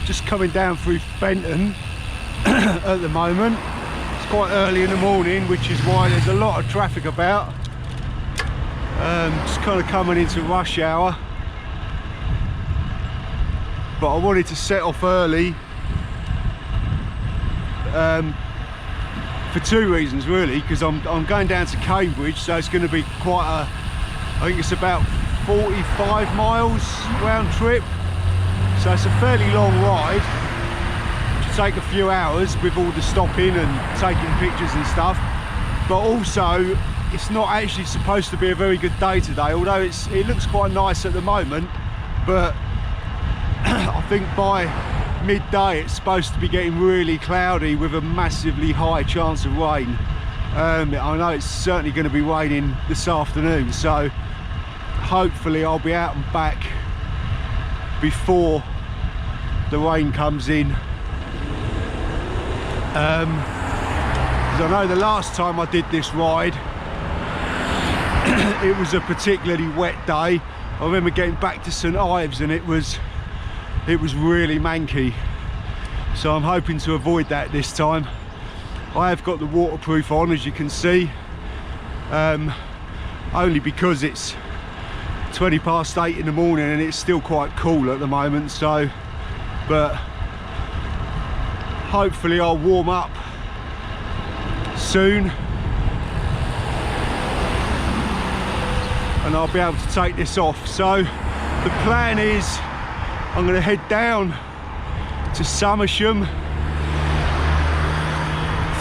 just coming down through Benton at the moment. It's quite early in the morning, which is why there's a lot of traffic about. Just kind of coming into rush hour. But I wanted to set off early for two reasons really, because I'm going down to Cambridge, so it's going to be quite a, I think it's about 45 miles round trip, so it's a fairly long ride. It should take a few hours with all the stopping and taking pictures and stuff, but also it's not actually supposed to be a very good day today, although it looks quite nice at the moment, but I think by midday it's supposed to be getting really cloudy with a massively high chance of rain. I know it's certainly going to be raining this afternoon, so hopefully I'll be out and back before the rain comes in. Because I know the last time I did this ride it was a particularly wet day. I remember getting back to St Ives and it was really manky, so I'm hoping to avoid that this time. I have got the waterproof on, as you can see, only because it's 20 past 8 in the morning and it's still quite cool at the moment, so but hopefully I'll warm up soon and I'll be able to take this off. So the plan is I'm going to head down to Somersham,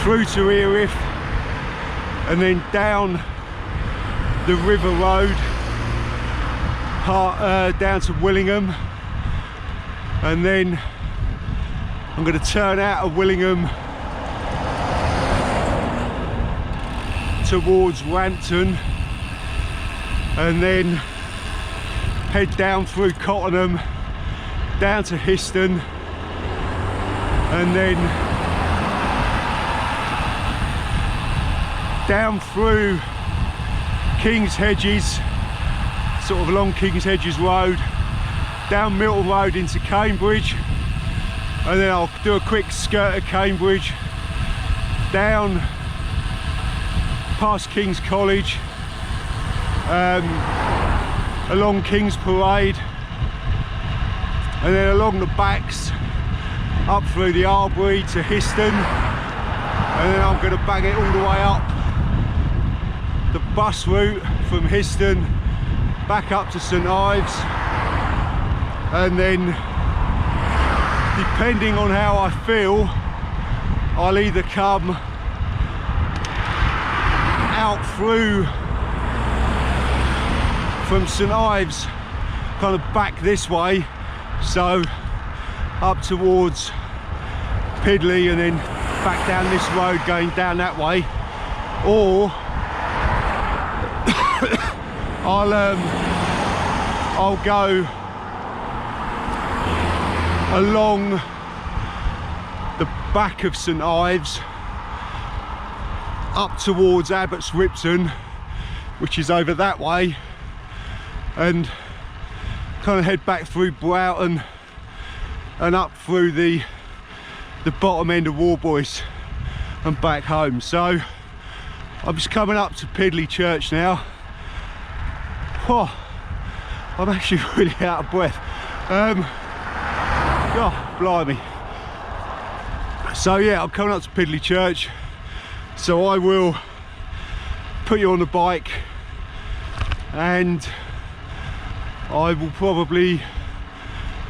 through to Erith, and then down the River Road down to Willingham, and then I'm going to turn out of Willingham towards Rampton, and then head down through Cottenham down to Histon, and then down through King's Hedges, sort of along King's Hedges Road, down Milton Road into Cambridge, and then I'll do a quick skirt of Cambridge, down past King's College, along King's Parade, and then along the backs up through the Arbury to Histon, and then I'm going to bang it all the way up the bus route from Histon back up to St Ives, and then depending on how I feel I'll either come out through from St Ives kind of back this way, so up towards Pidley and then back down this road going down that way, or I'll go along the back of St Ives up towards Abbots Ripton, which is over that way, and kind of head back through Broughton and up through the bottom end of Warboys and back home. So I'm just coming up to Pidley Church now. Oh, I'm actually really out of breath. Oh, blimey. So yeah, I'm coming up to Pidley Church, so I will put you on the bike and I will probably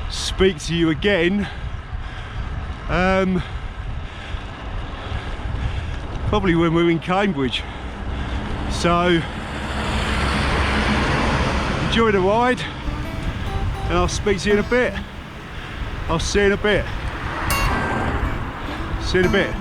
speak to you again probably when we're in Cambridge. So enjoy the ride and I'll speak to you in a bit. I'll see you in a bit. See you in a bit.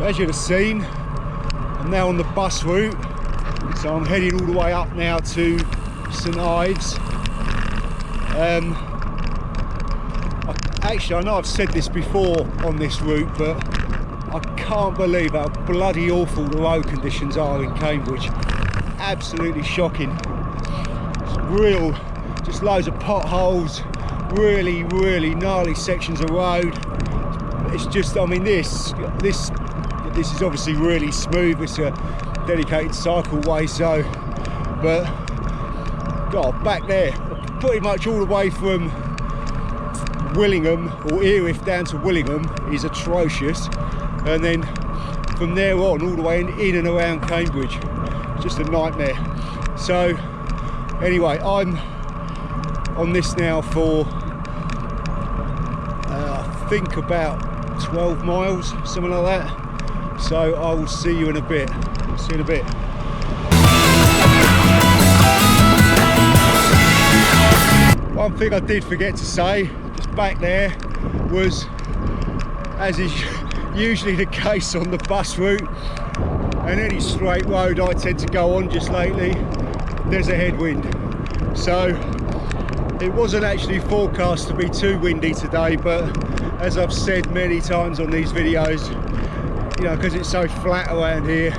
So as you'd have seen, I'm now on the bus route, so I'm heading all the way up now to St Ives. Actually, I know I've said this before on this route, but I can't believe how bloody awful the road conditions are in Cambridge. Absolutely shocking. It's real, just loads of potholes, really gnarly sections of road. It's just, I mean, this is obviously really smooth. It's a dedicated cycleway, so, but God, back there, pretty much all the way from Willingham or Erith down to Willingham is atrocious, and then from there on all the way in and around Cambridge, just a nightmare. So anyway, I'm on this now for I think about 12 miles, something like that. So I will see you in a bit. See you in a bit. One thing I did forget to say just back there was, as is usually the case on the bus route and any straight road I tend to go on just lately, there's a headwind. So it wasn't actually forecast to be too windy today, but as I've said many times on these videos, you know, because it's so flat around here,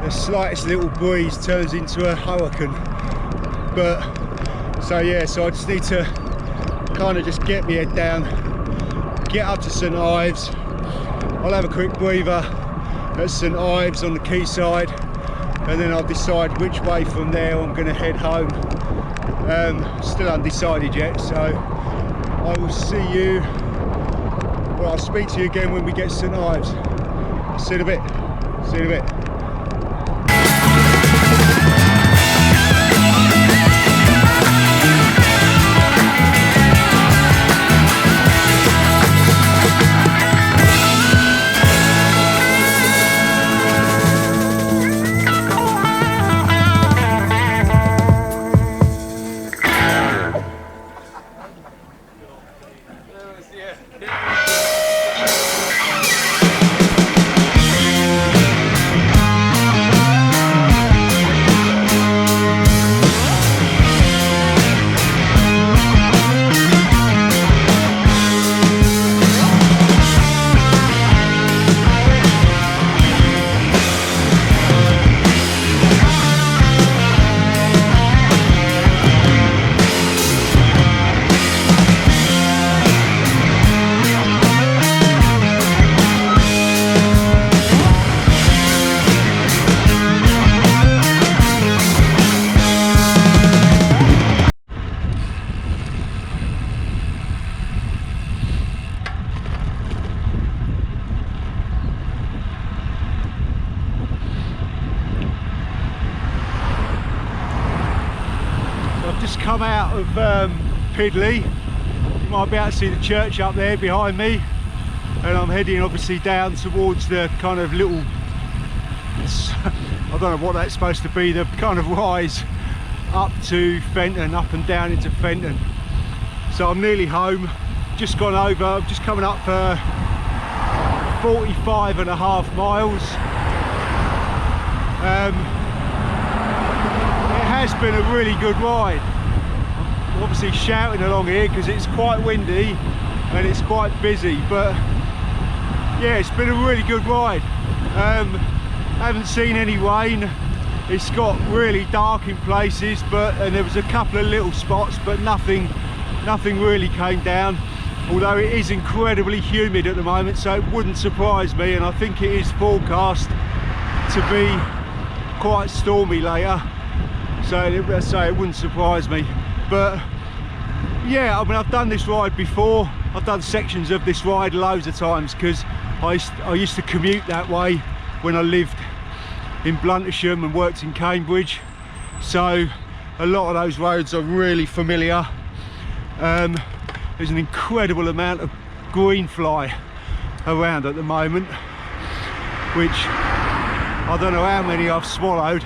the slightest little breeze turns into a hurricane. But so yeah, so I just need to kind of just get my head down, get up to St Ives. I'll have a quick breather at St Ives on the quayside, and then I'll decide which way from there I'm going to head home. Still undecided yet, so I will see you, well, I'll speak to you again when we get to St Ives. See you in a bit. See you in a bit. Come out of Pidley. You might be able to see the church up there behind me, and I'm heading obviously down towards the kind of little, I don't know what that's supposed to be, the kind of rise up to Fenton, up and down into Fenton. So I'm nearly home, just gone over, I'm just coming up 45.5 miles. It has been a really good ride. Obviously shouting along here because it's quite windy and it's quite busy, but yeah, it's been a really good ride. Haven't seen any rain. It's got really dark in places, and there was a couple of little spots, but nothing really came down, although it is incredibly humid at the moment, so it wouldn't surprise me, and I think it is forecast to be quite stormy later, so it wouldn't surprise me. But yeah, I mean, I've done this ride before. I've done sections of this ride loads of times because I used to commute that way when I lived in Bluntisham and worked in Cambridge, so a lot of those roads are really familiar. There's an incredible amount of green fly around at the moment, which I don't know how many I've swallowed,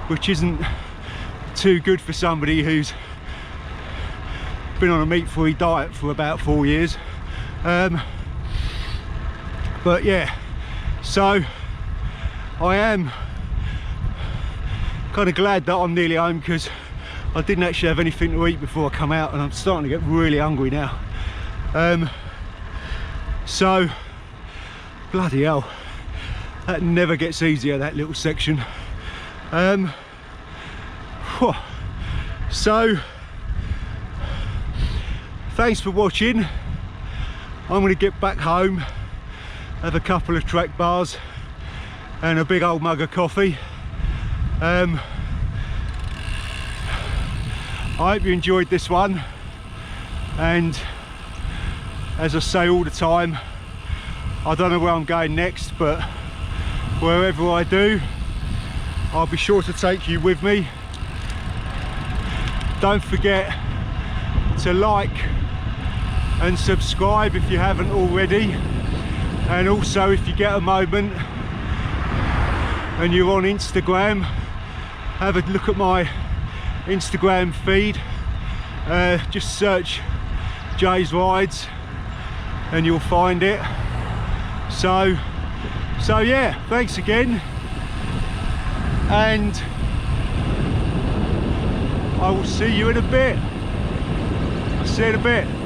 which isn't too good for somebody who's been on a meat-free diet for about 4 years. But yeah, So I am kind of glad that I'm nearly home, because I didn't actually have anything to eat before I come out, and I'm starting to get really hungry now. So bloody hell, that never gets easier, that little section. So thanks for watching. I'm going to get back home, have a couple of track bars and a big old mug of coffee. I hope you enjoyed this one, and as I say all the time, I don't know where I'm going next, but wherever I do, I'll be sure to take you with me. Don't forget to like and subscribe if you haven't already, and also if you get a moment and you're on Instagram, have a look at my Instagram feed. Just search Jay's Rides and you'll find it. So yeah, thanks again, and I will see you in a bit. I'll see you in a bit.